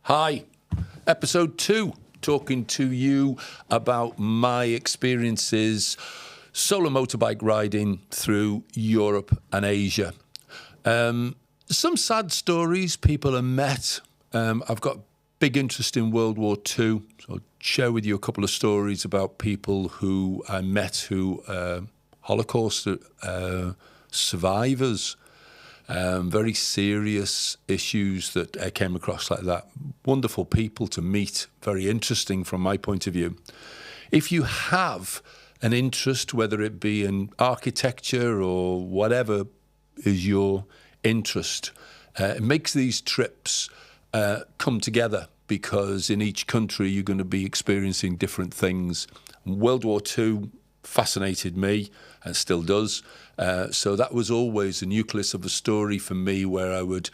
Hi, episode 2, talking to you about my experiences solo motorbike riding through Europe and Asia. Some sad stories, people I met. I've got big interest in World War II, so I'll share with you a couple of stories about people who I met who Holocaust survivors. Very serious issues that I came across like that. Wonderful people to meet, very interesting from my point of view. If you have an interest, whether it be in architecture or whatever is your interest, it makes these trips come together, because in each country you're going to be experiencing different things. World War II fascinated me and still does. So that was always the nucleus of a story for me, where I would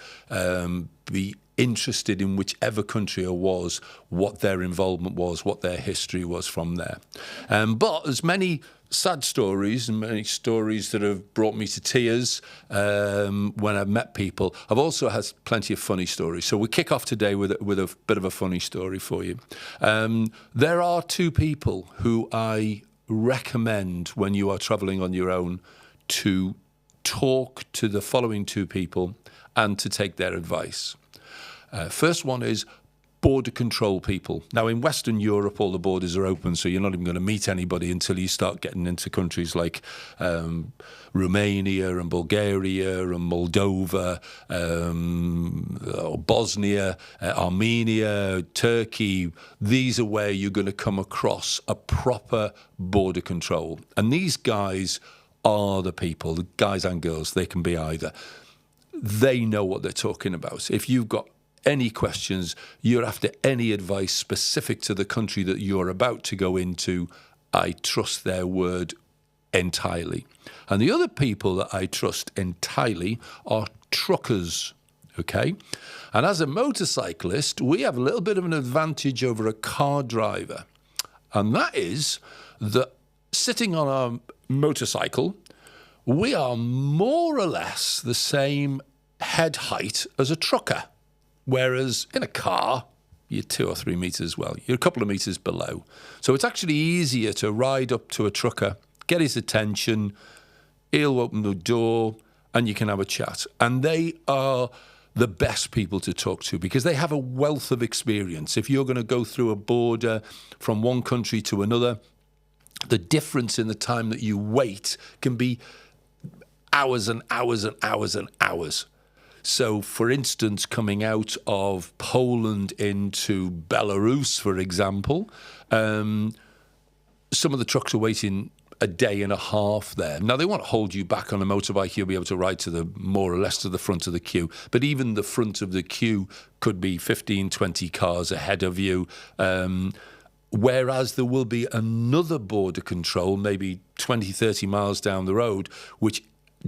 be interested in whichever country I was, what their involvement was, what their history was from there. But there's many sad stories and many stories that have brought me to tears when I've met people. I've also had plenty of funny stories. So we kick off today with a bit of a funny story for you. There are two people who I recommend when you are travelling on your own to talk to the following two people and to take their advice. First one is border control people. Now, in Western Europe, all the borders are open, so you're not even going to meet anybody until you start getting into countries like Romania and Bulgaria and Moldova, Bosnia, Armenia, Turkey. These are where you're going to come across a proper border control. And these guys are the people, the guys and girls, they can be either. They know what they're talking about. If you've got any questions, you're after any advice specific to the country that you're about to go into, I trust their word entirely. And the other people that I trust entirely are truckers, okay? And as a motorcyclist, we have a little bit of an advantage over a car driver. And that is that sitting on our motorcycle, we are more or less the same head height as a trucker. Whereas in a car, you're 2 or 3 meters, well, you're a couple of meters below. So it's actually easier to ride up to a trucker, get his attention, he'll open the door, and you can have a chat. And they are the best people to talk to because they have a wealth of experience. If you're going to go through a border from one country to another, the difference in the time that you wait can be hours and hours and hours and hours. So, for instance, coming out of Poland into Belarus, for example, some of the trucks are waiting a day and a half there. Now, they won't hold you back on a motorbike. You'll be able to ride to the more or less to the front of the queue. But even the front of the queue could be 15, 20 cars ahead of you. Whereas there will be another border control, maybe 20, 30 miles down the road, which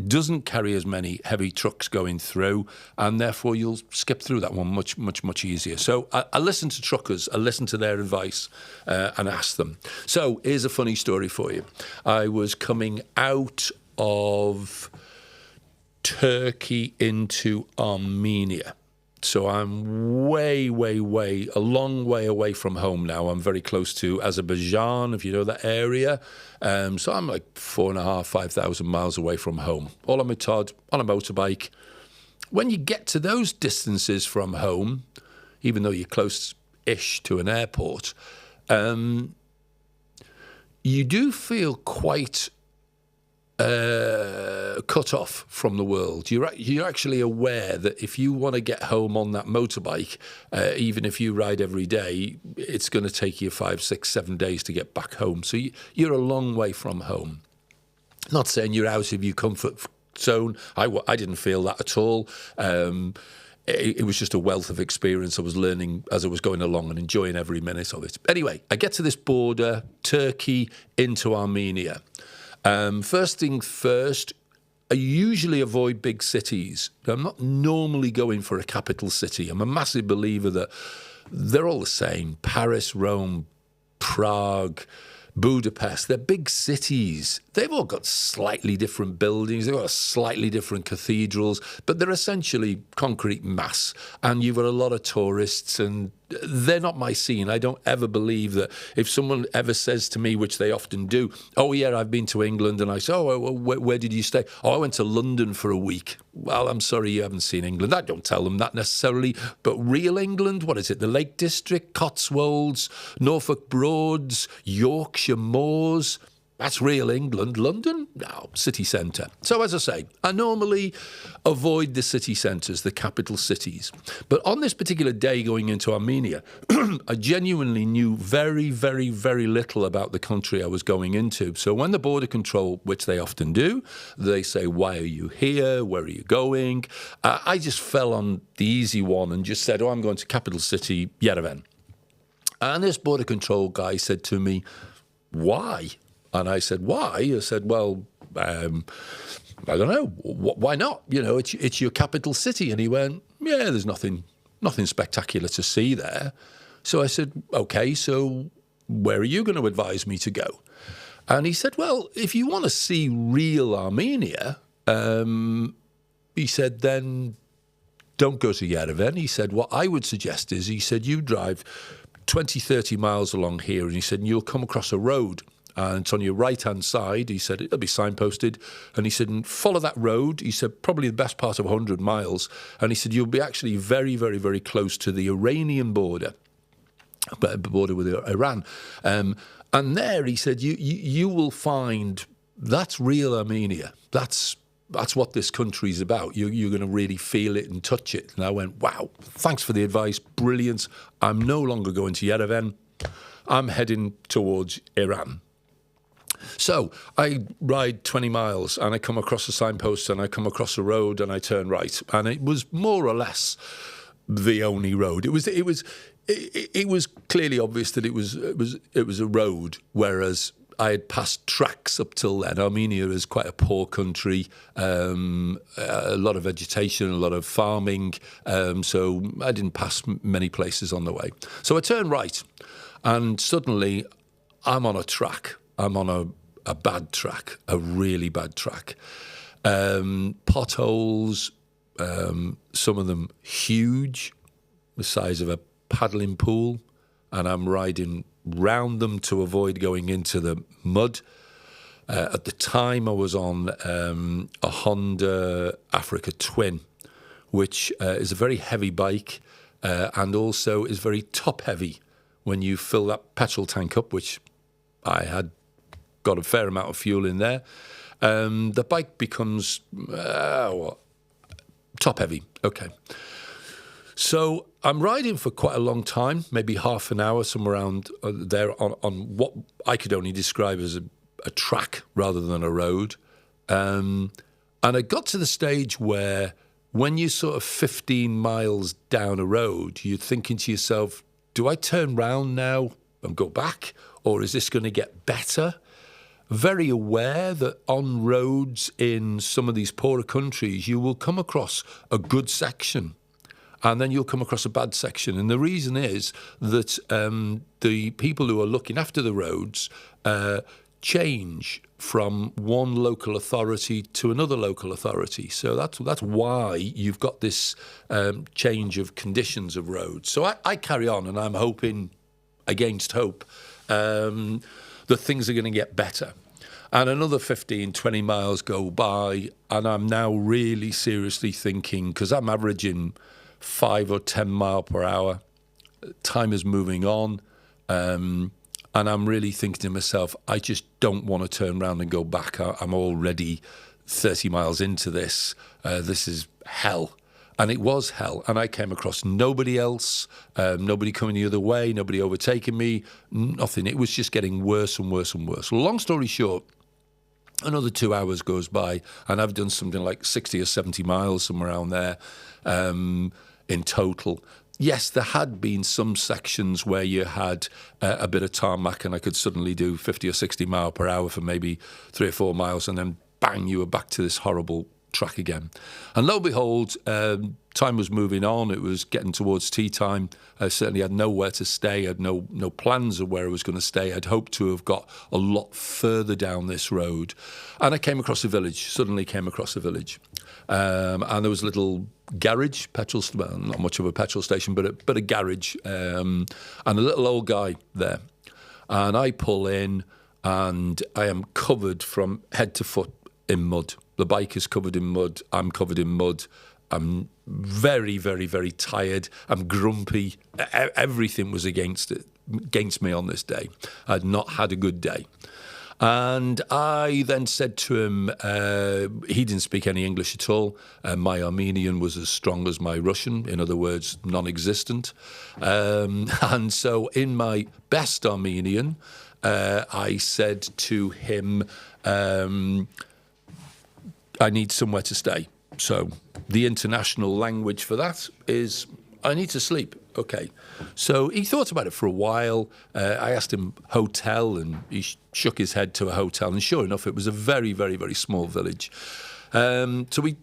doesn't carry as many heavy trucks going through, and therefore you'll skip through that one much, much, much easier. So I listen to truckers, I listen to their advice and ask them. So here's a funny story for you. I was coming out of Turkey into Armenia. So I'm way, a long way away from home now. I'm very close to Azerbaijan, if you know that area. So I'm like 4,500, 5,000 miles away from home. All on my Todd, on a motorbike. When you get to those distances from home, even though you're close-ish to an airport, you do feel quite cut off from the world. You're actually aware that if you want to get home on that motorbike, even if you ride every day, it's going to take you 5, 6, 7 days to get back home. So you're a long way from home. Not saying you're out of your comfort zone. I didn't feel that at all. It was just a wealth of experience I was learning as I was going along and enjoying every minute of it. Anyway, I get to this border, Turkey into Armenia. First thing first, I usually avoid big cities. I'm not normally going for a capital city. I'm a massive believer that they're all the same. Paris, Rome, Prague, Budapest. They're big cities. They've all got slightly different buildings. They've got slightly different cathedrals, but they're essentially concrete mass. And you've got a lot of tourists, and they're not my scene. I don't ever believe that if someone ever says to me, which they often do, oh, yeah, I've been to England, and I say, oh, well, where did you stay? Oh, I went to London for a week. Well, I'm sorry you haven't seen England. I don't tell them that necessarily, but real England, what is it? The Lake District, Cotswolds, Norfolk Broads, Yorkshire Moors. That's real England. London? No, city centre. So as I say, I normally avoid the city centres, the capital cities. But on this particular day going into Armenia, I genuinely knew very, very, very little about the country I was going into. So when the border control, which they often do, they say, why are you here? Where are you going? I just fell on the easy one and just said, oh, I'm going to capital city, Yerevan. And this border control guy said to me, why? And I said, why? I said, well, I don't know. Why not? You know, it's your capital city. And he went, yeah, there's nothing spectacular to see there. So I said, okay, so where are you going to advise me to go? And he said, well, if you want to see real Armenia, he said, then don't go to Yerevan. He said, what I would suggest is, he said, you drive 20, 30 miles along here, and he said, and you'll come across a road. And it's on your right-hand side. He said, it'll be signposted. And he said, and follow that road. He said, probably the best part of 100 miles. And he said, you'll be actually very, very, very close to the Iranian border, border with Iran. And there, he said, you will find that's real Armenia. That's what this country's about. You're going to really feel it and touch it. And I went, wow, thanks for the advice. Brilliant. I'm no longer going to Yerevan. I'm heading towards Iran. So I ride 20 miles and I come across a signpost and I come across a road and I turn right. And it was more or less the only road. It was clearly obvious that it was a road, whereas I had passed tracks up till then. Armenia is quite a poor country, a lot of vegetation, a lot of farming, so I didn't pass many places on the way. So I turned right, and suddenly I'm on a track. I'm on a bad track, a really bad track. Potholes, some of them huge, the size of a paddling pool, and I'm riding round them to avoid going into the mud. At the time, I was on a Honda Africa Twin, which is a very heavy bike and also is very top-heavy. When you fill that petrol tank up, which I had got a fair amount of fuel in there, the bike becomes top-heavy. Okay. So I'm riding for quite a long time, maybe half an hour, somewhere around there on what I could only describe as a track rather than a road. And I got to the stage where when you're sort of 15 miles down a road, you're thinking to yourself, do I turn round now and go back, or is this going to get better? Very aware that on roads in some of these poorer countries, you will come across a good section, and then you'll come across a bad section. And the reason is that the people who are looking after the roads change from one local authority to another local authority. So that's why you've got this change of conditions of roads. So I carry on, and I'm hoping, against hope, that things are going to get better. And another 15, 20 miles go by, and I'm now really seriously thinking, because I'm averaging 5 or 10 mile per hour. Time is moving on. And I'm really thinking to myself, I just don't want to turn around and go back. I'm already 30 miles into this. This is hell. And it was hell. And I came across nobody else, nobody coming the other way, nobody overtaking me, nothing. It was just getting worse and worse and worse. Long story short, another 2 hours goes by, and I've done something like 60 or 70 miles, somewhere around there, in total. Yes, there had been some sections where you had a bit of tarmac, and I could suddenly do 50 or 60 mile per hour for maybe 3 or 4 miles, and then bang, you were back to this horrible track again. And lo and behold, time was moving on. It was getting towards tea time. I certainly had nowhere to stay. I had no plans of where I was going to stay. I'd hoped to have got a lot further down this road. And I came across a village, suddenly came across a village. And there was a little garage, well, not much of a petrol station, but a garage, and a little old guy there. And I pull in, and I am covered from head to foot in mud. The bike is covered in mud. I'm covered in mud. I'm very, very, very tired. I'm grumpy. Everything was against me on this day. I'd not had a good day. And I then said to him, he didn't speak any English at all. My Armenian was as strong as my Russian, in other words, non-existent. And so in my best Armenian, I said to him, I need somewhere to stay. So the international language for that is, I need to sleep. Okay. So he thought about it for a while. I asked him hotel, and he shook his head to a hotel. And sure enough, it was a very, very, very small village. So he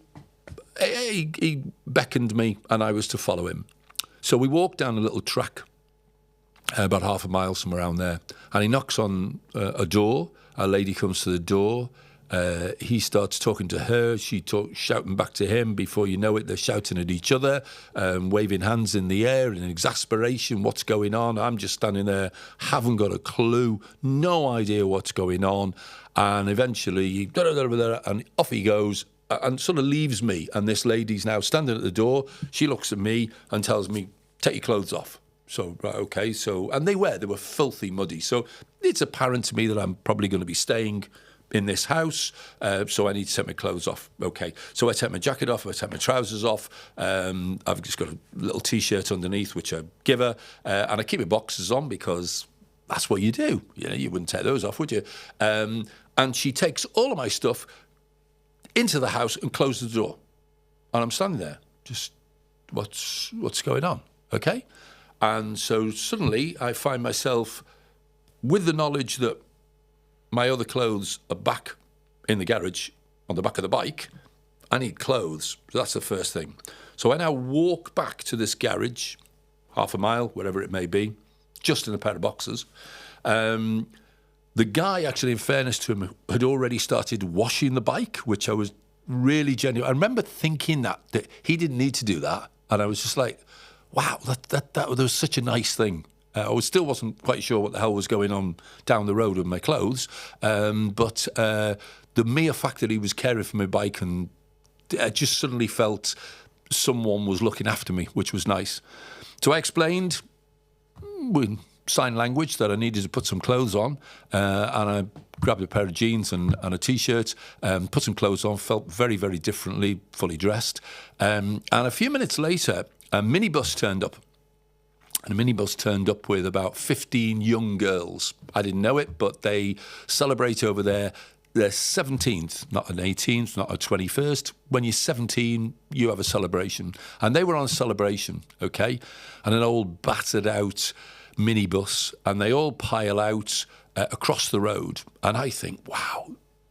beckoned me, and I was to follow him. So we walked down a little track, about half a mile, somewhere around there. And he knocks on a door. A lady comes to the door. He starts talking to her. She shouting back to him. Before you know it, they're shouting at each other, waving hands in the air in exasperation. What's going on? I'm just standing there, haven't got a clue, no idea what's going on. And eventually, and off he goes, and sort of leaves me. And this lady's now standing at the door. She looks at me and tells me, "Take your clothes off." So, right, okay. So, and they were filthy muddy. So it's apparent to me that I'm probably going to be staying in this house, so I need to take my clothes off. Okay, so I take my jacket off, I take my trousers off, I've just got a little T-shirt underneath, which I give her, and I keep my boxers on because that's what you do. You know, you wouldn't take those off, would you? And she takes all of my stuff into the house and closes the door. And I'm standing there, just, what's going on? Okay? And so suddenly I find myself with the knowledge that my other clothes are back in the garage on the back of the bike. I need clothes. So that's the first thing. So I now walk back to this garage, half a mile, wherever it may be, just in a pair of boxers. The guy, actually, in fairness to him, had already started washing the bike, which I was really genuine. I remember thinking that he didn't need to do that. And I was just like, wow, that was such a nice thing. I still wasn't quite sure what the hell was going on down the road with my clothes, but the mere fact that he was caring for my bike, and I just suddenly felt someone was looking after me, which was nice. So I explained with sign language that I needed to put some clothes on, and I grabbed a pair of jeans and a T-shirt, put some clothes on, felt very, very differently, fully dressed. And a few minutes later, a minibus turned up. And a minibus turned up with about 15 young girls. I didn't know it, but they celebrate over there their 17th, not an 18th, not a 21st. When you're 17, you have a celebration. And they were on a celebration, okay? And an old battered out minibus, and they all pile out across the road. And I think, wow,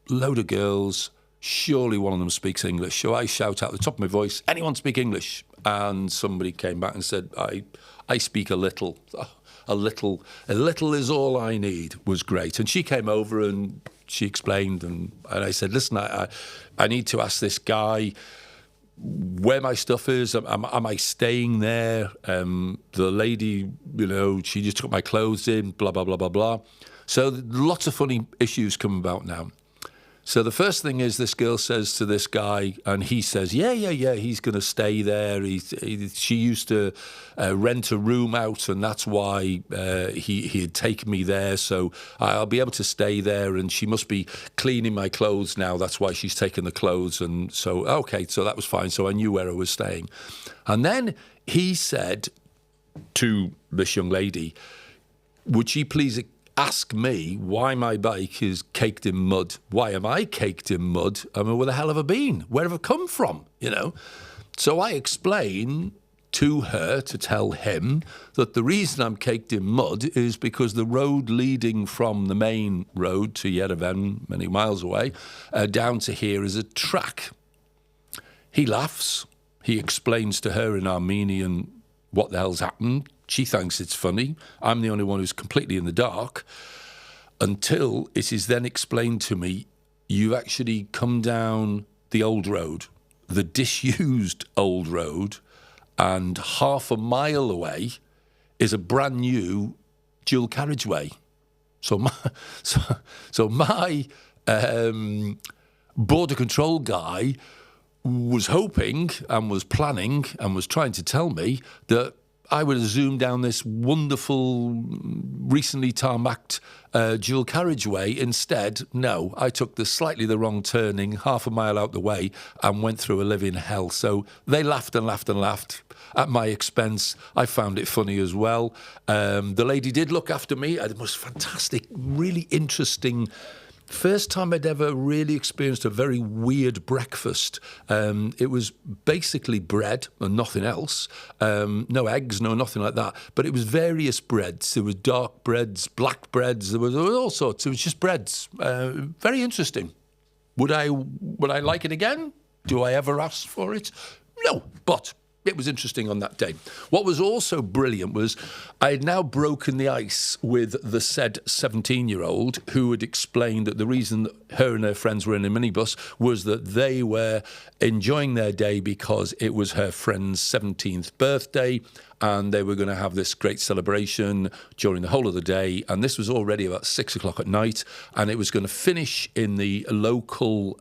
load of girls, surely one of them speaks English. So I shout out at the top of my voice, anyone speak English? And somebody came back and said, I speak a little. A little is all I need. Was great. And she came over and she explained, and I said, listen, I need to ask this guy where my stuff is. Am I staying there? The lady, she just took my clothes in, blah, blah, blah, blah, blah. So lots of funny issues come about now. So the first thing is this girl says to this guy, and he says, yeah, he's going to stay there. She used to rent a room out, and that's why he had taken me there. So I'll be able to stay there, and she must be cleaning my clothes now. That's why she's taken the clothes. And so, okay, so that was fine. So I knew where I was staying. And then he said to this young lady, would she please ask me why my bike is caked in mud? Why am I caked in mud? I mean, where the hell have I been? Where have I come from? So I explain to her, to tell him, that the reason I'm caked in mud is because the road leading from the main road to Yerevan, many miles away, down to here is a track. He laughs. He explains to her in Armenian what the hell's happened. She thinks it's funny. I'm the only one who's completely in the dark, until it is then explained to me, you actually come down the old road, the disused old road, and half a mile away is a brand new dual carriageway. So my border control guy was hoping and was planning and was trying to tell me that I would have zoomed down this wonderful, recently tarmacked dual carriageway. Instead, no, I took slightly the wrong turning, half a mile out the way, and went through a living hell. So they laughed and laughed and laughed at my expense. I found it funny as well. The lady did look after me. It was fantastic, really interesting. First time I'd ever really experienced a very weird breakfast. It was basically bread and nothing else. No eggs, no nothing like that. But it was various breads. There was dark breads, black breads. There was all sorts. It was just breads. Very interesting. Would I like it again? Do I ever ask for it? No, but it was interesting on that day. What was also brilliant was I had now broken the ice with the said 17-year-old who had explained that the reason that her and her friends were in a minibus was that they were enjoying their day because it was her friend's 17th birthday and they were going to have this great celebration during the whole of the day. And this was already about 6 o'clock at night, and it was going to finish in the local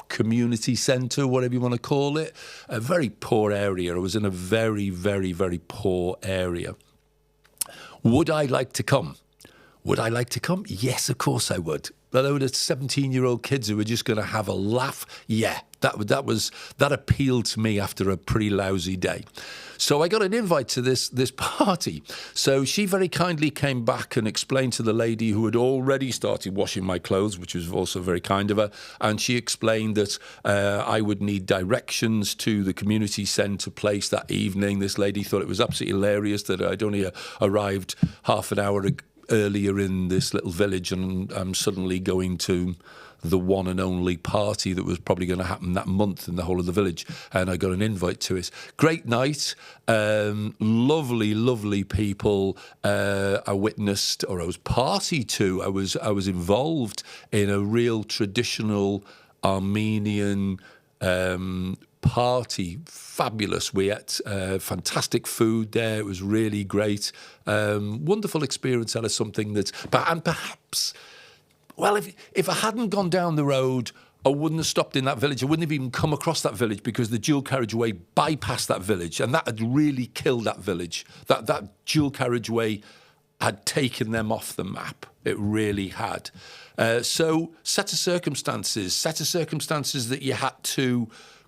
community centre, whatever you want to call it, a very poor area. It was in a very, very, very poor area. Would I like to come? Would I like to come? Yes, of course I would. A load of 17-year-old kids who were just going to have a laugh. Yeah, that appealed to me after a pretty lousy day. So I got an invite to this party. So she very kindly came back and explained to the lady who had already started washing my clothes, which was also very kind of her, and she explained that I would need directions to the community centre place that evening. This lady thought it was absolutely hilarious that I'd only arrived half an hour earlier in this little village and I'm suddenly going to the one and only party that was probably going to happen that month in the whole of the village, and I got an invite to it. Great night, lovely, lovely people. I witnessed, or I was party to. I was involved in a real traditional Armenian party. Fabulous. We ate fantastic food there. It was really great. Wonderful experience out of something and perhaps. Well, if I hadn't gone down the road, I wouldn't have stopped in that village. I wouldn't have even come across that village because the dual carriageway bypassed that village, and that had really killed that village. That dual carriageway had taken them off the map. It really had. So set of circumstances that you had to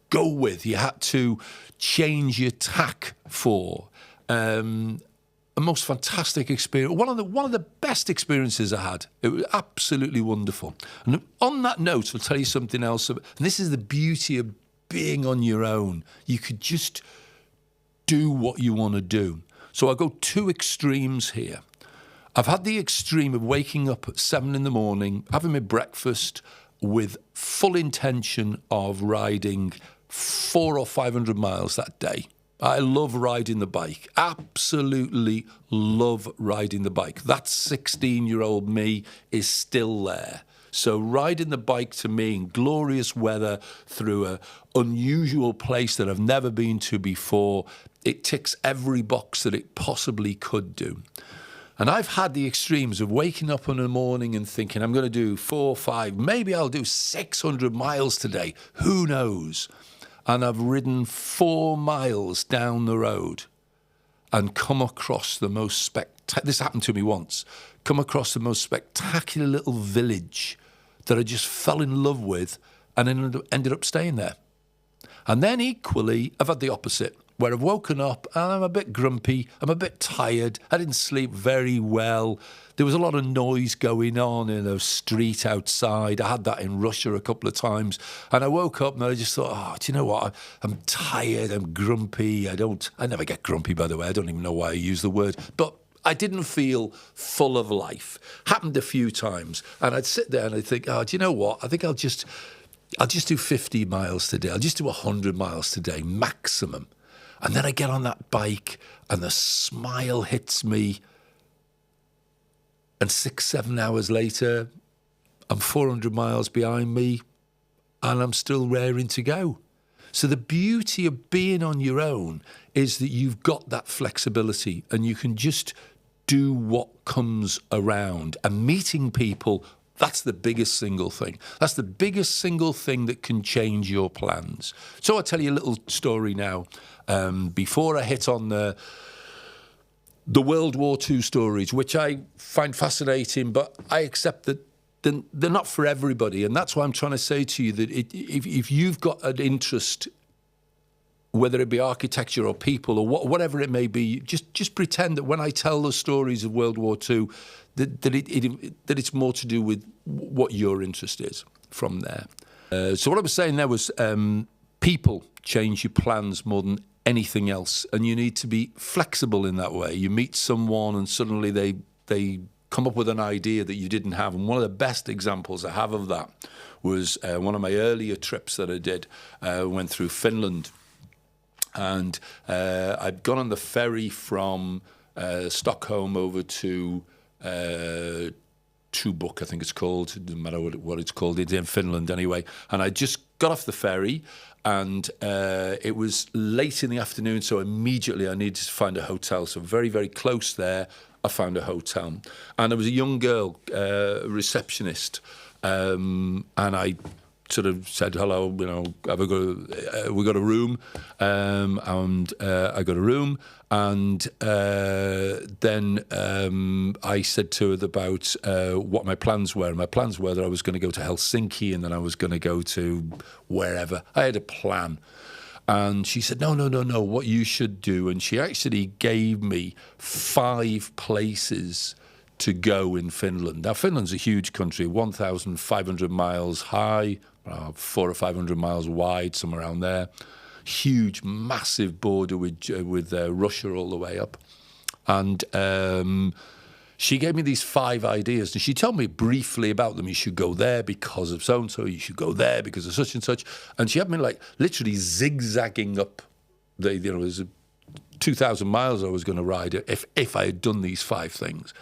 go with, you had to change your tack for. A most fantastic experience. One of the best experiences I had. It was absolutely wonderful. And on that note, I'll tell you something else. And this is the beauty of being on your own. You could just do what you want to do. So I'll go two extremes here. I've had the extreme of waking up at 7 a.m, having my breakfast with full intention of riding 400 or 500 miles that day. I love riding the bike. Absolutely love riding the bike. That 16-year-old me is still there. So riding the bike to me in glorious weather through an unusual place that I've never been to before, it ticks every box that it possibly could do. And I've had the extremes of waking up in the morning and thinking, I'm going to do 4, 5, maybe I'll do 600 miles today. Who knows? And I've ridden 4 miles down the road and come across the most spectacular, this happened to me once, come across the most spectacular little village that I just fell in love with and ended up staying there. And then equally, I've had the opposite, where I've woken up and I'm a bit grumpy, I'm a bit tired, I didn't sleep very well. There was a lot of noise going on in a street outside. I had that in Russia a couple of times. And I woke up and I just thought, do you know what? I'm tired, I'm grumpy. I never get grumpy, by the way. I don't even know why I use the word. But I didn't feel full of life. Happened a few times. And I'd sit there and I'd think, do you know what? I think I'll just I'll just do 50 miles today. I'll just do 100 miles today, maximum. And then I get on that bike and the smile hits me. And 6-7 hours later, I'm 400 miles behind me and I'm still raring to go. So the beauty of being on your own is that you've got that flexibility and you can just do what comes around. And meeting people, that's the biggest single thing. That's the biggest single thing that can change your plans. So I'll tell you a little story now. Before I hit on the World War II stories, which I find fascinating, but I accept that they're not for everybody. And that's why I'm trying to say to you that if you've got an interest, whether it be architecture or people or whatever it may be, just pretend that when I tell the stories of World War II, that it's more to do with what your interest is from there. So what I was saying there was people change your plans more than anything else, and you need to be flexible in that way. You meet someone and suddenly they come up with an idea that you didn't have. And one of the best examples I have of that was one of my earlier trips that I did. Went through Finland. And I'd gone on the ferry from Stockholm over to Tuborg, I think it's called. It doesn't matter what it's called. It's in Finland anyway. And I just got off the ferry and it was late in the afternoon, so immediately I needed to find a hotel. So very, very close there, I found a hotel. And there was a young girl, receptionist, and I sort of said, hello, we got a room? And I got a room. And then I said to her about what my plans were. And my plans were that I was going to go to Helsinki and then I was going to go to wherever. I had a plan. And she said, no, what you should do. And she actually gave me 5 places to go in Finland. Now, Finland's a huge country, 1,500 miles high, 400 or 500 miles wide, somewhere around there. Huge, massive border with Russia all the way up. And she gave me these 5 ideas, and she told me briefly about them. You should go there because of so-and-so. You should go there because of such and such. And she had me literally zigzagging up. There's 2,000 miles I was going to ride if I had done these 5 things.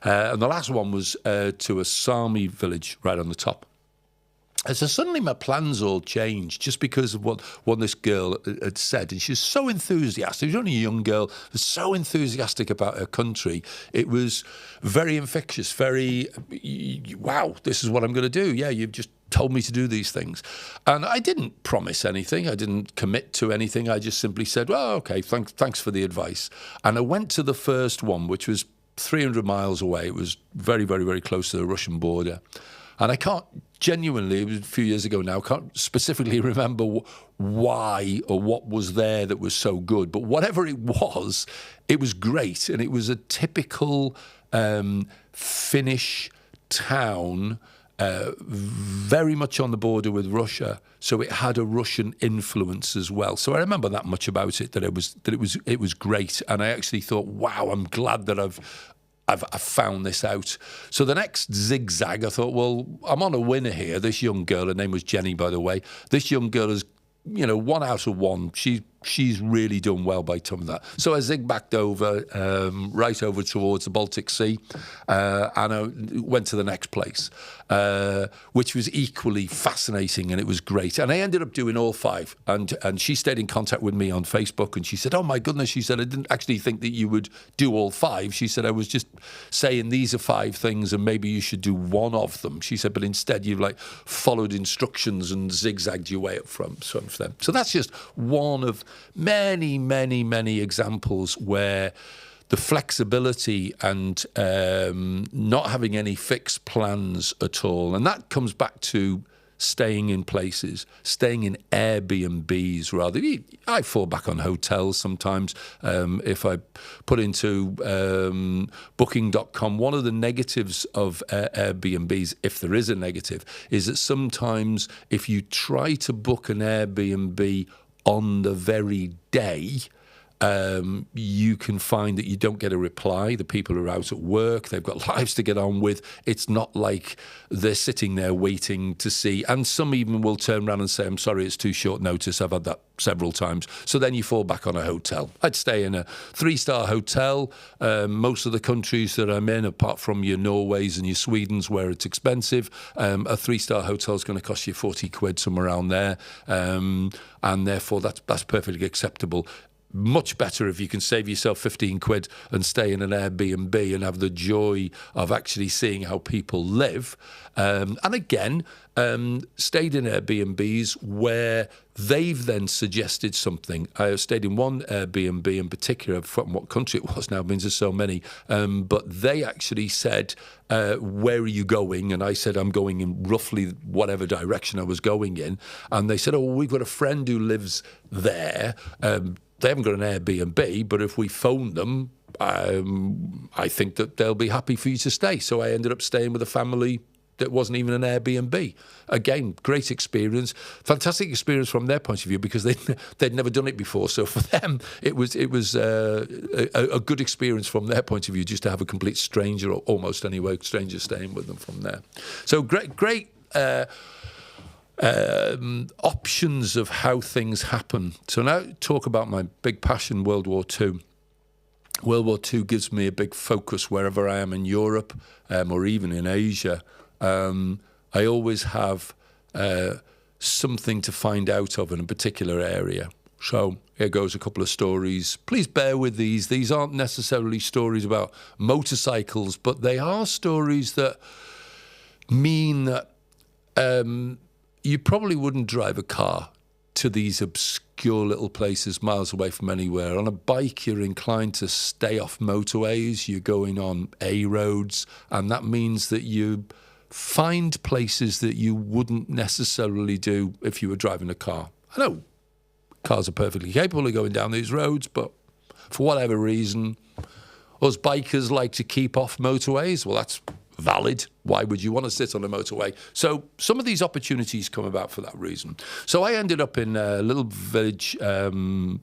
And the last one was to a Sami village right on the top. And so suddenly my plans all changed just because of what this girl had said. And she was so enthusiastic. She was only a young girl, so enthusiastic about her country. It was very infectious, very, wow, this is what I'm going to do. Yeah, you've just told me to do these things. And I didn't promise anything. I didn't commit to anything. I just simply said, well, okay, thanks for the advice. And I went to the first one, which was 300 miles away. It was very, very, very close to the Russian border. And I can't genuinely, it was a few years ago now, can't specifically remember why or what was there that was so good. But whatever it was great. And it was a typical Finnish town, very much on the border with Russia. So it had a Russian influence as well. So I remember that much about it, that it was great. And I actually thought, wow, I'm glad that I've found this out. So the next zigzag, I thought, well, I'm on a winner here. This young girl, her name was Jenny, by the way. This young girl is, 1 out of 1. She's really done well by telling that. So I zigbagged over, right over towards the Baltic Sea, and I went to the next place, which was equally fascinating, and it was great. And I ended up doing all 5, and she stayed in contact with me on Facebook, and she said, oh my goodness, she said, I didn't actually think that you would do all 5. She said, I was just saying these are 5 things, and maybe you should do one of them. She said, but instead you've followed instructions and zigzagged your way up from them. So that's just one of many, many, many examples where the flexibility and not having any fixed plans at all. And that comes back to staying in places, staying in Airbnbs rather. I fall back on hotels sometimes. If I put into booking.com, one of the negatives of Airbnbs, if there is a negative, is that sometimes if you try to book an Airbnb on the very day, you can find that you don't get a reply. The people are out at work. They've got lives to get on with. It's not like they're sitting there waiting to see. And some even will turn around and say, I'm sorry, it's too short notice. I've had that several times. So then you fall back on a hotel. I'd stay in a 3-star hotel. Most of the countries that I'm in, apart from your Norways and your Swedens where it's expensive, a 3-star hotel is going to cost you 40 quid, somewhere around there. And therefore, that's perfectly acceptable. Much better if you can save yourself 15 quid and stay in an Airbnb and have the joy of actually seeing how people live. And again, stayed in Airbnbs where they've then suggested something. I stayed in one Airbnb in particular, from what country it was now, means there's so many, but they actually said, where are you going? And I said, I'm going in roughly whatever direction I was going in. And they said, oh, well, we've got a friend who lives there. They haven't got an Airbnb, but if we phone them, I think that they'll be happy for you to stay. So I ended up staying with a family that wasn't even an Airbnb. Again, great experience, fantastic experience from their point of view, because they'd never done it before. So for them, it was a good experience from their point of view, just to have a complete stranger, or almost anyway, stranger staying with them from there. So great. Options of how things happen. So now talk about my big passion, World War II. World War II gives me a big focus wherever I am in Europe, or even in Asia. I always have something to find out of in a particular area. So here goes a couple of stories. Please bear with these. These aren't necessarily stories about motorcycles, but they are stories that mean that you probably wouldn't drive a car to these obscure little places miles away from anywhere. On a bike, you're inclined to stay off motorways. You're going on A roads, and that means that you find places that you wouldn't necessarily do if you were driving a car. I know cars are perfectly capable of going down these roads, but for whatever reason, us bikers like to keep off motorways. Well, that's valid. Why would you want to sit on a motorway? So some of these opportunities come about for that reason. So I ended up in a little village in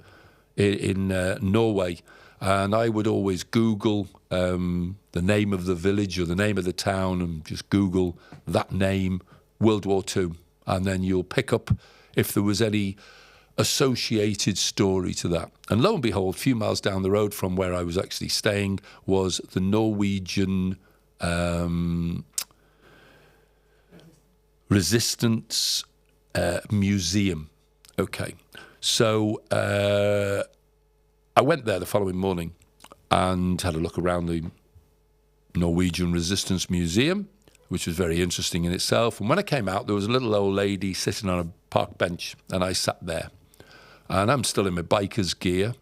Norway, and I would always Google the name of the village or the name of the town, and just Google that name, World War II, and then you'll pick up if there was any associated story to that. And lo and behold, a few miles down the road from where I was actually staying was the Norwegian Resistance Museum. Okay, so I went there the following morning and had a look around the Norwegian Resistance Museum, which was very interesting in itself. And when I came out, there was a little old lady sitting on a park bench, and I sat there. And I'm still in my biker's gear,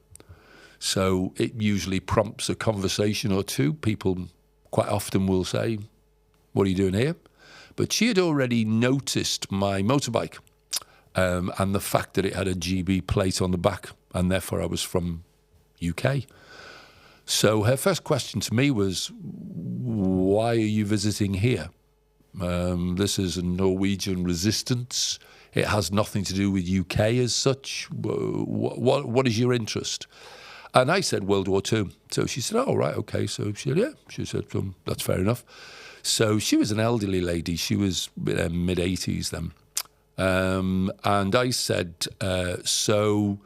so it usually prompts a conversation or two. People quite often will say, what are you doing here? But she had already noticed my motorbike and the fact that it had a GB plate on the back, and therefore I was from UK. So her first question to me was, why are you visiting here? This is a Norwegian resistance. It has nothing to do with UK as such. What is your interest? And I said, World War II. So she said, oh, right, okay. So she said, yeah. She said, that's fair enough. So she was an elderly lady. She was in her mid-80s then. And I said, so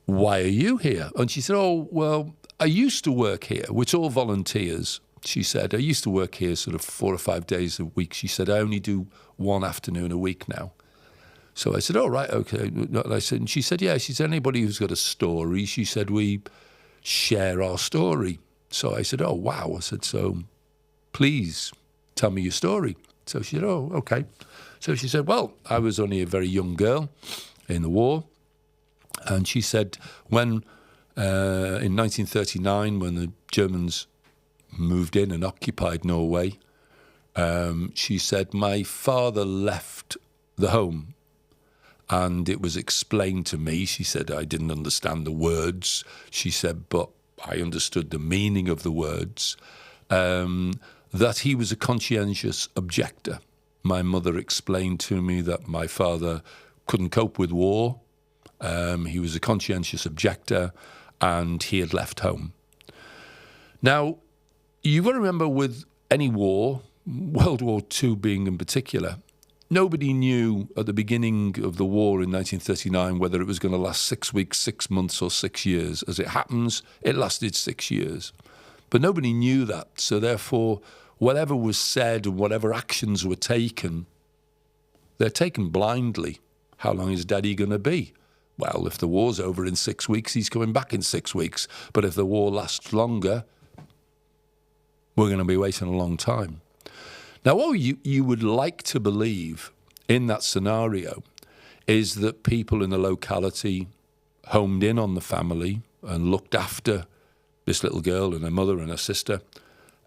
why are you here? And she said, oh, well, I used to work here. We're all volunteers. She said, I used to work here sort of 4 or 5 days a week. She said, I only do one afternoon a week now. So I said, oh, right, okay. And she said, yeah. She said, anybody who's got a story, she said, we share our story. So I said, oh, wow. I said, so please tell me your story. So she said, oh, okay. So she said, well, I was only a very young girl in the war. And she said, when in 1939, when the Germans moved in and occupied Norway, she said, my father left the home. And it was explained to me. She said, I didn't understand the words. She said, but I understood the meaning of the words, that he was a conscientious objector. My mother explained to me that my father couldn't cope with war. He was a conscientious objector, and he had left home. Now, you've got to remember with any war, World War II being in particular, nobody knew at the beginning of the war in 1939 whether it was going to last 6 weeks, 6 months, or 6 years. As it happens, it lasted 6 years. But nobody knew that. So therefore, whatever was said and whatever actions were taken, they're taken blindly. How long is Daddy going to be? Well, if the war's over in 6 weeks, he's coming back in 6 weeks. But if the war lasts longer, we're going to be waiting a long time. Now, what you would like to believe in that scenario is that people in the locality homed in on the family and looked after this little girl and her mother and her sister,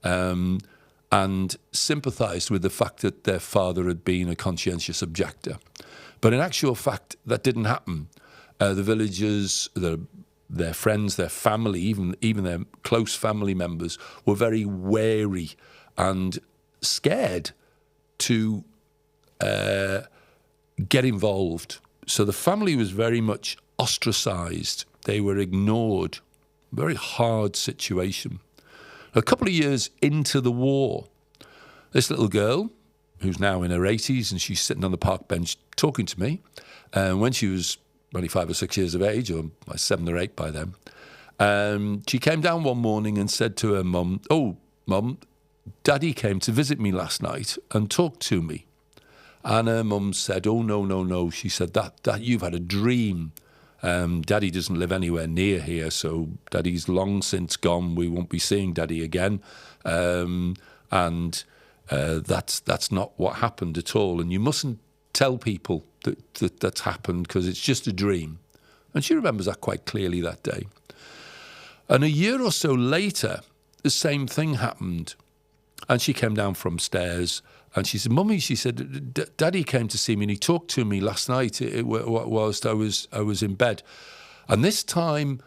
and sympathised with the fact that their father had been a conscientious objector. But in actual fact, that didn't happen. The villagers, their friends, their family, even their close family members were very wary and scared to get involved. So the family was very much ostracised. They were ignored. Very hard situation. A couple of years into the war, this little girl, who's now in her 80s, and she's sitting on the park bench talking to me, when she was only 5 or 6 years of age, or 7 or 8 by then, she came down one morning and said to her mum, "Oh, Mum, Daddy came to visit me last night and talked to me." And her mum said, "Oh, no. She said, that you've had a dream. Daddy doesn't live anywhere near here, so Daddy's long since gone. We won't be seeing Daddy again. That's not what happened at all. And you mustn't tell people that's happened because it's just a dream." And she remembers that quite clearly that day. And a year or so later, the same thing happened. And she came down from stairs and she said, "Mummy," she said, "Daddy came to see me and he talked to me last night whilst I was in bed." And this time,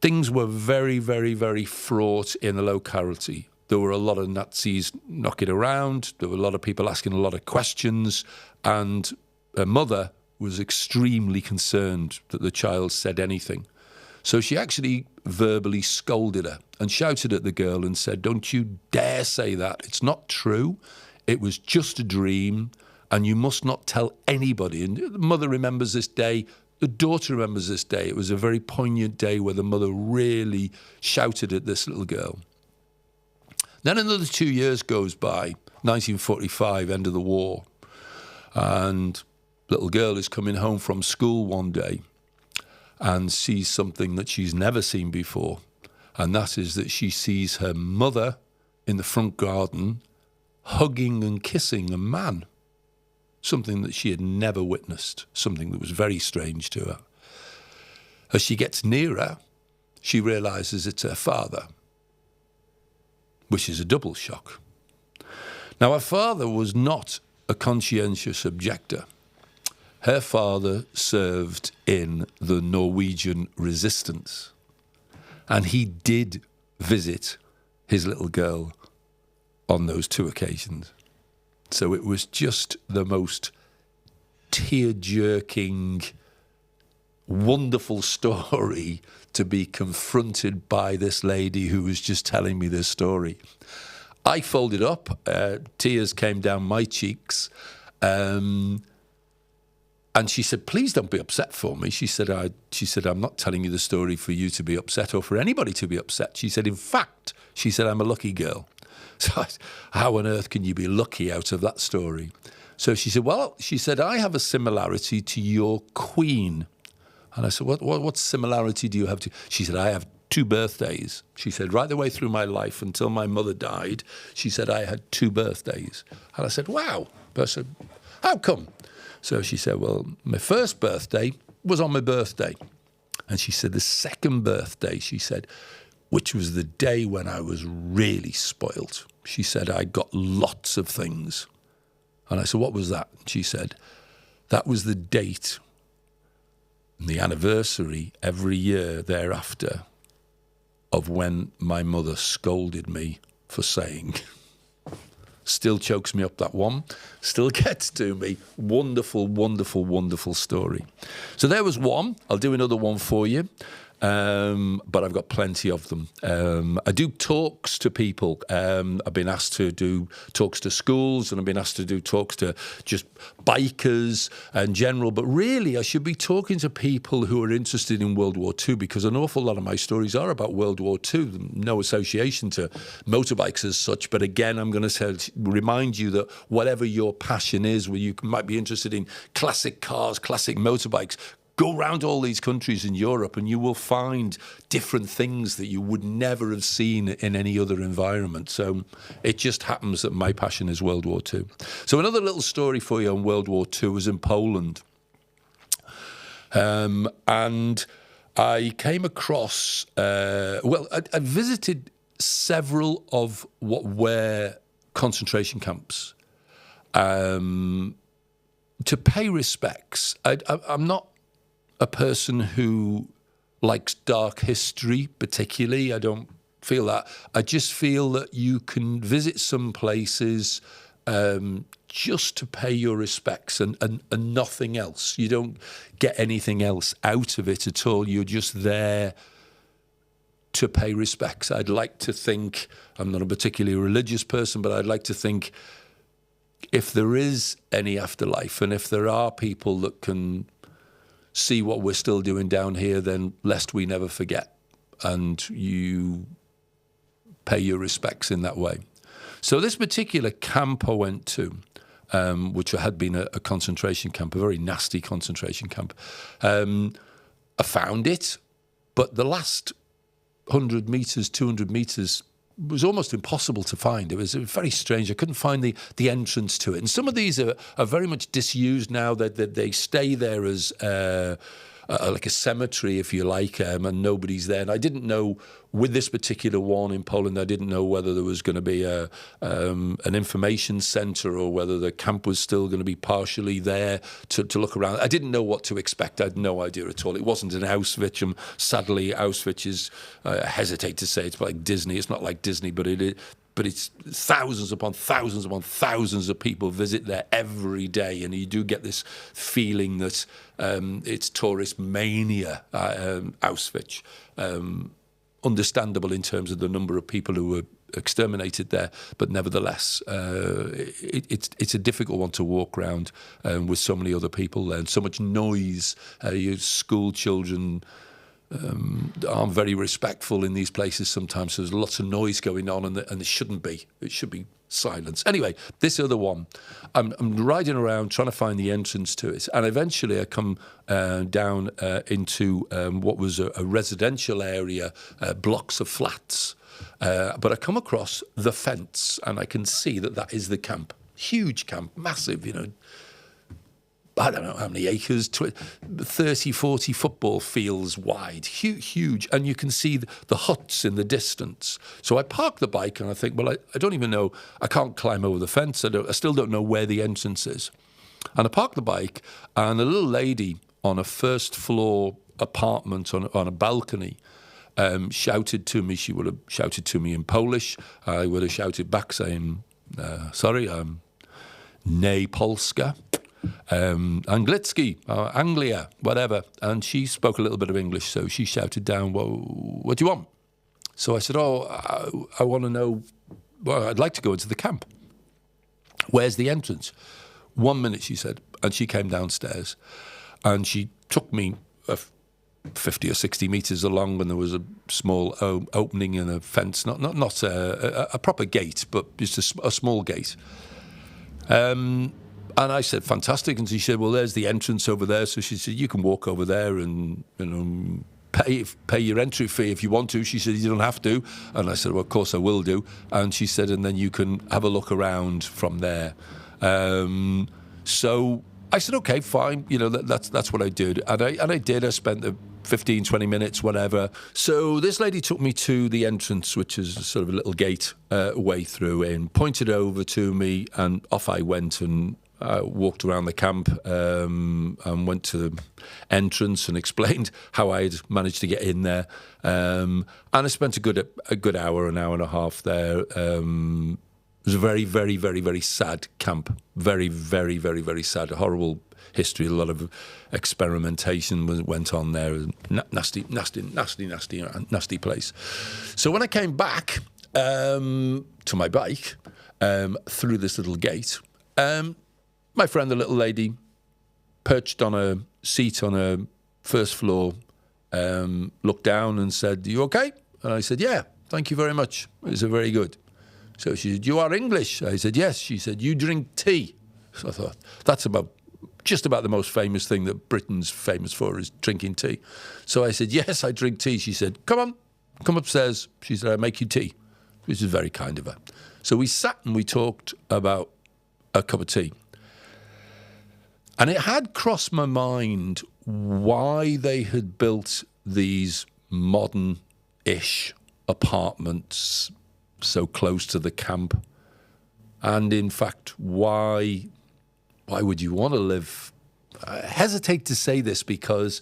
things were very, very, very fraught in the locality. There were a lot of Nazis knocking around. There were a lot of people asking a lot of questions. And her mother was extremely concerned that the child said anything. So she actually verbally scolded her and shouted at the girl and said, "Don't you dare say that. It's not true. It was just a dream and you must not tell anybody." And the mother remembers this day. The daughter remembers this day. It was a very poignant day where the mother really shouted at this little girl. Then another 2 years goes by, 1945, end of the war. And little girl is coming home from school one day and sees something that she's never seen before. And that is that she sees her mother in the front garden hugging and kissing a man. Something that she had never witnessed, something that was very strange to her. As she gets nearer, she realises it's her father, which is a double shock. Now, her father was not a conscientious objector. Her father served in the Norwegian resistance, and he did visit his little girl on those 2 occasions. So it was just the most tear-jerking, wonderful story to be confronted by this lady who was just telling me this story. I folded up, tears came down my cheeks, and she said, "Please don't be upset for me." She said, "I'm not telling you the story for you to be upset or for anybody to be upset." She said, "In fact," she said, "I'm a lucky girl." So how on earth can you be lucky out of that story? So she said, "Well," she said, "I have a similarity to your queen." And I said, what similarity do you have to? She said, "I have 2 birthdays." She said, "Right the way through my life until my mother died," she said, "I had 2 birthdays." And I said, "Wow." But I said, "How come?" So she said, "Well, my first birthday was on my birthday." And she said, "The second birthday," she said, "which was the day when I was really spoilt," she said, "I got lots of things." And I said, "What was that?" And she said, "That was the date, the anniversary every year thereafter of when my mother scolded me for saying." Still chokes me up, that one. Still gets to me. Wonderful, wonderful, wonderful story. So there was one. I'll do another one for you. but I've got plenty of them. I do talks to people. I've been asked to do talks to schools, and I've been asked to do talks to just bikers in general. But really, I should be talking to people who are interested in World War II, because an awful lot of my stories are about World War II. No association to motorbikes as such. But again, I'm going to remind you that whatever your passion is, where you might be interested in classic cars, classic motorbikes, go around all these countries in Europe and you will find different things that you would never have seen in any other environment. So it just happens that my passion is World War II. So another little story for you on World War II was in Poland. And I came across, I visited several of what were concentration camps to pay respects. I'm not a person who likes dark history particularly. I don't feel that. I just feel that you can visit some places just to pay your respects and nothing else. You don't get anything else out of it at all. You're just there to pay respects. I'd like to think, I'm not a particularly religious person, but I'd like to think if there is any afterlife and if there are people that can see what we're still doing down here, then lest we never forget, and you pay your respects in that way. So this particular camp I went to, which had been a concentration camp, a very nasty concentration camp, I found it, but the last 100 metres, 200 metres was almost impossible to find. It was very strange. I couldn't find the entrance to it. And some of these are very much disused now. That they stay there as like a cemetery, if you like, and nobody's there. And I didn't know, with this particular one in Poland, I didn't know whether there was going to be an information centre or whether the camp was still going to be partially there to look around. I didn't know what to expect. I had no idea at all. It wasn't an Auschwitz. And sadly, Auschwitz is, I hesitate to say it's like Disney. It's not like Disney, but it's thousands upon thousands upon thousands of people visit there every day, and you do get this feeling that it's tourist mania, Auschwitz. Understandable in terms of the number of people who were exterminated there, but nevertheless, it's a difficult one to walk around with so many other people there and so much noise. Your school children aren't very respectful in these places sometimes. So there's lots of noise going on, and there shouldn't be. It should be silence. Anyway, this other one, I'm riding around trying to find the entrance to it, and eventually I come down into what was a residential area, blocks of flats. But I come across the fence, and I can see that is the camp. Huge camp, massive, I don't know how many acres, 30, 40 football fields wide, huge. And you can see the huts in the distance. So I park the bike and I think, well, I don't even know, I can't climb over the fence. I still don't know where the entrance is. And I park the bike, and a little lady on a first floor apartment on a balcony shouted to me. She would have shouted to me in Polish. I would have shouted back saying, sorry, nie Polska. Anglicki, Anglia, whatever. And she spoke a little bit of English, so she shouted down, well, what do you want? So I said, I want to know, well, I'd like to go into the camp. Where's the entrance? 1 minute, she said. And she came downstairs, and she took me 50 or 60 metres along, and there was a small opening in a fence, not a proper gate, but just a small gate. And I said, fantastic. And she said, well, there's the entrance over there. So she said, you can walk over there and pay your entry fee if you want to. She said, you don't have to. And I said, well, of course I will do. And she said, and then you can have a look around from there. So I said, okay, fine. That's what I did. And I did. I spent the 15, 20 minutes, whatever. So this lady took me to the entrance, which is sort of a little gate way through, and pointed over to me, and off I went, and I walked around the camp and went to the entrance and explained how I had managed to get in there. And I spent a good hour, an hour and a half there. It was a very, very, very, very sad camp. Very, very, very, very sad. A horrible history. A lot of experimentation went on there. Nasty, nasty, nasty, nasty, nasty place. So when I came back to my bike through this little gate, my friend, the little lady, perched on a seat on a first floor, looked down and said, "You okay?" And I said, "Yeah, thank you very much. It's very good." So she said, "You are English?" I said, "Yes." She said, "You drink tea?" So I thought, that's just about the most famous thing that Britain's famous for is drinking tea. So I said, "Yes, I drink tea." She said, come upstairs." She said, "I'll make you tea," which is very kind of her. So we sat and we talked about a cup of tea. And it had crossed my mind why they had built these modern-ish apartments so close to the camp. And in fact, why would you want to live? I hesitate to say this because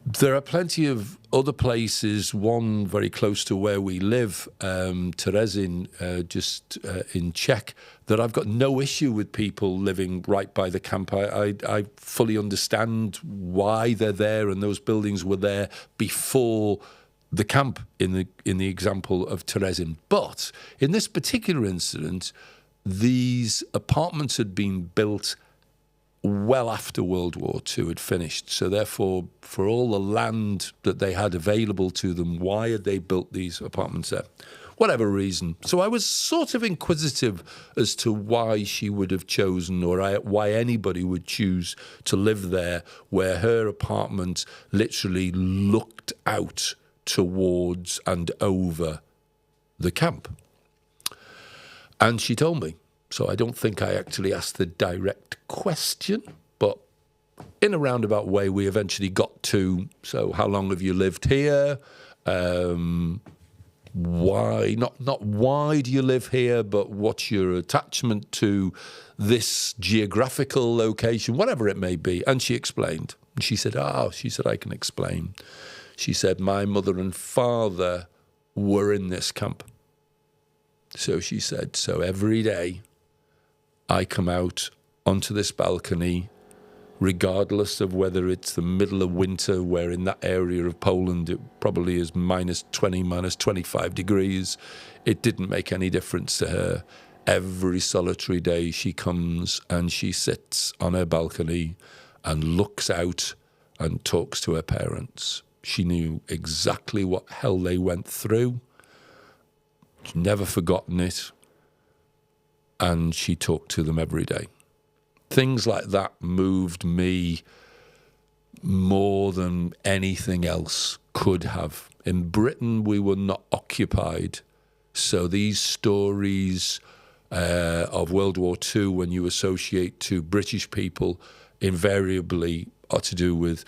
there are plenty of other places, one very close to where we live, Terezin, just in Czech, that I've got no issue with people living right by the camp. I fully understand why they're there, and those buildings were there before the camp in the example of Terezin. But in this particular incident, these apartments had been built well after World War II had finished. So therefore, for all the land that they had available to them, why had they built these apartments there? Whatever reason. So I was sort of inquisitive as to why she would have chosen, or why anybody would choose to live there, where her apartment literally looked out towards and over the camp. And she told me. So I don't think I actually asked the direct question, but in a roundabout way, we eventually got to, so how long have you lived here? Why, not why do you live here, but what's your attachment to this geographical location, whatever it may be. And she explained. And she said, I can explain. She said, my mother and father were in this camp. So she said, so every day I come out onto this balcony, regardless of whether it's the middle of winter, where in that area of Poland it probably is minus 20, minus 25 degrees. It didn't make any difference to her. Every solitary day she comes and she sits on her balcony and looks out and talks to her parents. She knew exactly what hell they went through. She's never forgotten it. And she talked to them every day. Things like that moved me more than anything else could have. In Britain, we were not occupied. So these stories of World War II, when you associate to British people, invariably are to do with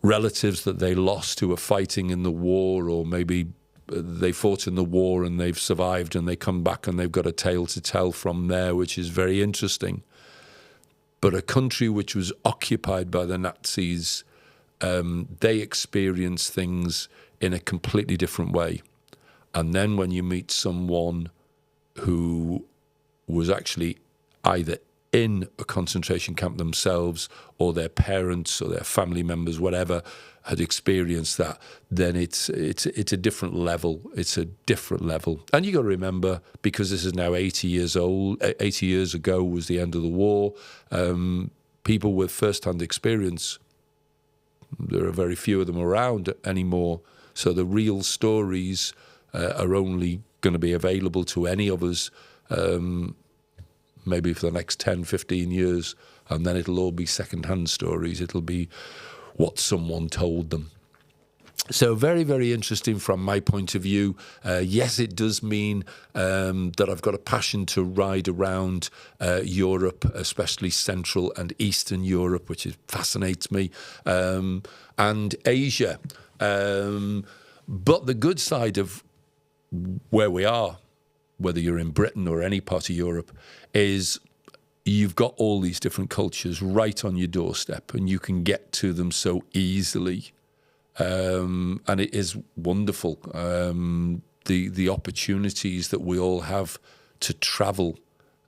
relatives that they lost who were fighting in the war, or maybe they fought in the war and they've survived and they come back and they've got a tale to tell from there, which is very interesting. But a country which was occupied by the Nazis, they experienced things in a completely different way. And then when you meet someone who was actually either in a concentration camp themselves, or their parents or their family members, whatever, had experienced that, then it's a different level. It's a different level. And you got to remember, because this is now 80 years old, 80 years ago was the end of the war, people with first-hand experience, there are very few of them around anymore. So the real stories are only going to be available to any of us maybe for the next 10, 15 years, and then it'll all be second-hand stories. It'll be what someone told them. So very, very interesting from my point of view. Yes, it does mean that I've got a passion to ride around Europe, especially Central and Eastern Europe, which fascinates me, and Asia. But the good side of where we are, whether you're in Britain or any part of Europe, is you've got all these different cultures right on your doorstep, and you can get to them so easily. And it is wonderful, the opportunities that we all have to travel,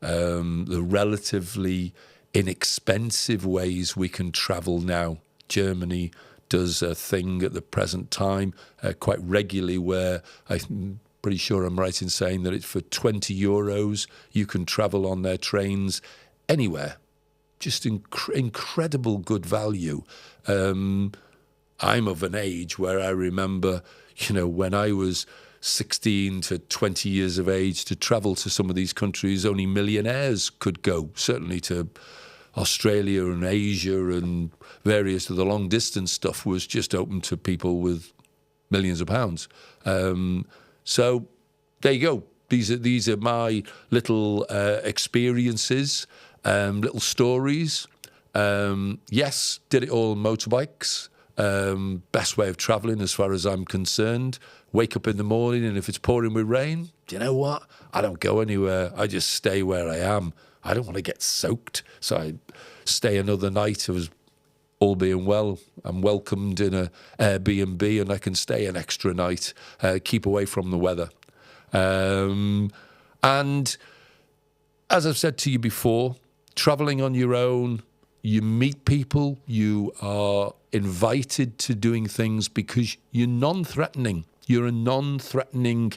the relatively inexpensive ways we can travel now. Germany does a thing at the present time quite regularly where I'm pretty sure I'm right in saying that it's for €20 you can travel on their trains anywhere. Just incredible good value. I'm of an age where I remember, when I was 16 to 20 years of age, to travel to some of these countries, only millionaires could go, certainly to Australia and Asia and various of the long distance stuff was just open to people with millions of pounds. So there you go. These are my little experiences, little stories. Yes, did it all on motorbikes. Best way of travelling as far as I'm concerned. Wake up in the morning and if it's pouring with rain, do you know what? I don't go anywhere. I just stay where I am. I don't want to get soaked. So I stay another night. It was all being well. I'm welcomed in a Airbnb and I can stay an extra night, keep away from the weather. And as I've said to you before, travelling on your own, you meet people, you are invited to doing things because you're non-threatening. You're a non-threatening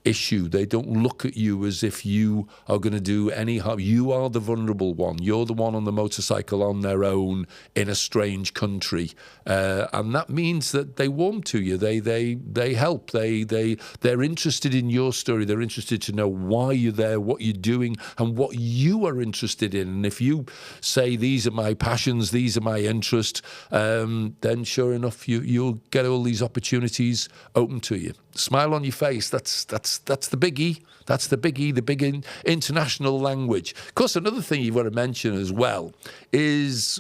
issue. They don't look at you as if you are going to do any harm. You are the vulnerable one. You're the one on the motorcycle on their own in a strange country, and that means that they warm to you. They help. They're interested in your story. They're interested to know why you're there, what you're doing, and what you are interested in. And if you say these are my passions, these are my interests, then sure enough, you'll get all these opportunities open to you. Smile on your face. That's the biggie. That's the biggie, the big international language. Of course, another thing you've got to mention as well is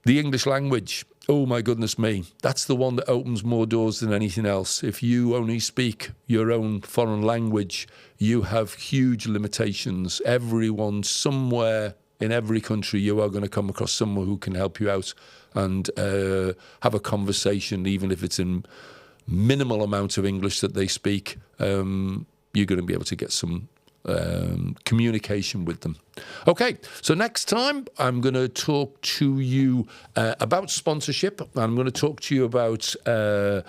the English language. Oh, my goodness me. That's the one that opens more doors than anything else. If you only speak your own foreign language, you have huge limitations. Everyone, somewhere in every country, you are going to come across someone who can help you out and have a conversation, even if it's in minimal amount of English that they speak. You're going to be able to get some communication with them. Okay, so next time I'm going to talk to you about sponsorship. I'm going to talk to you about the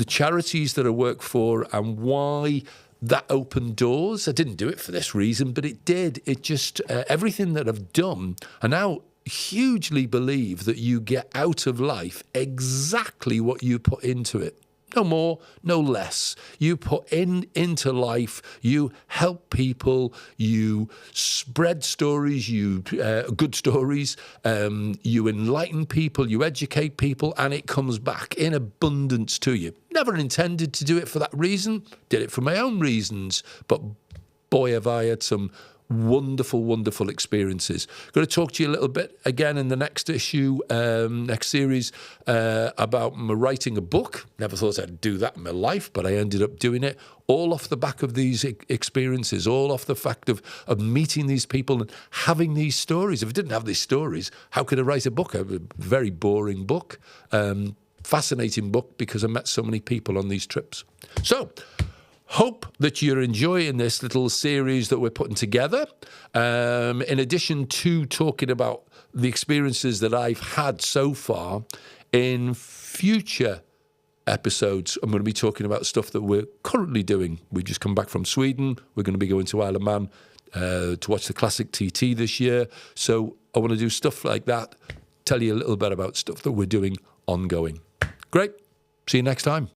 charities that I work for and why that opened doors. I didn't do it for this reason, but it did. It just, everything that I've done, I now hugely believe that you get out of life exactly what you put into it. No more, no less. You put into life, you help people, you spread stories, good stories, you enlighten people, you educate people, and it comes back in abundance to you. Never intended to do it for that reason, did it for my own reasons, but boy, have I had some wonderful, wonderful experiences. Going to talk to you a little bit again in the next issue, next series, about writing a book. Never thought I'd do that in my life, but I ended up doing it all off the back of these experiences, all off the fact of meeting these people and having these stories. If I didn't have these stories, how could I write a book? A very boring book, fascinating book because I met so many people on these trips. So, hope that you're enjoying this little series that we're putting together. In addition to talking about the experiences that I've had so far, in future episodes, I'm going to be talking about stuff that we're currently doing. We've just come back from Sweden. We're going to be going to Alemania to watch the classic TT this year. So I want to do stuff like that, tell you a little bit about stuff that we're doing ongoing. Great. See you next time.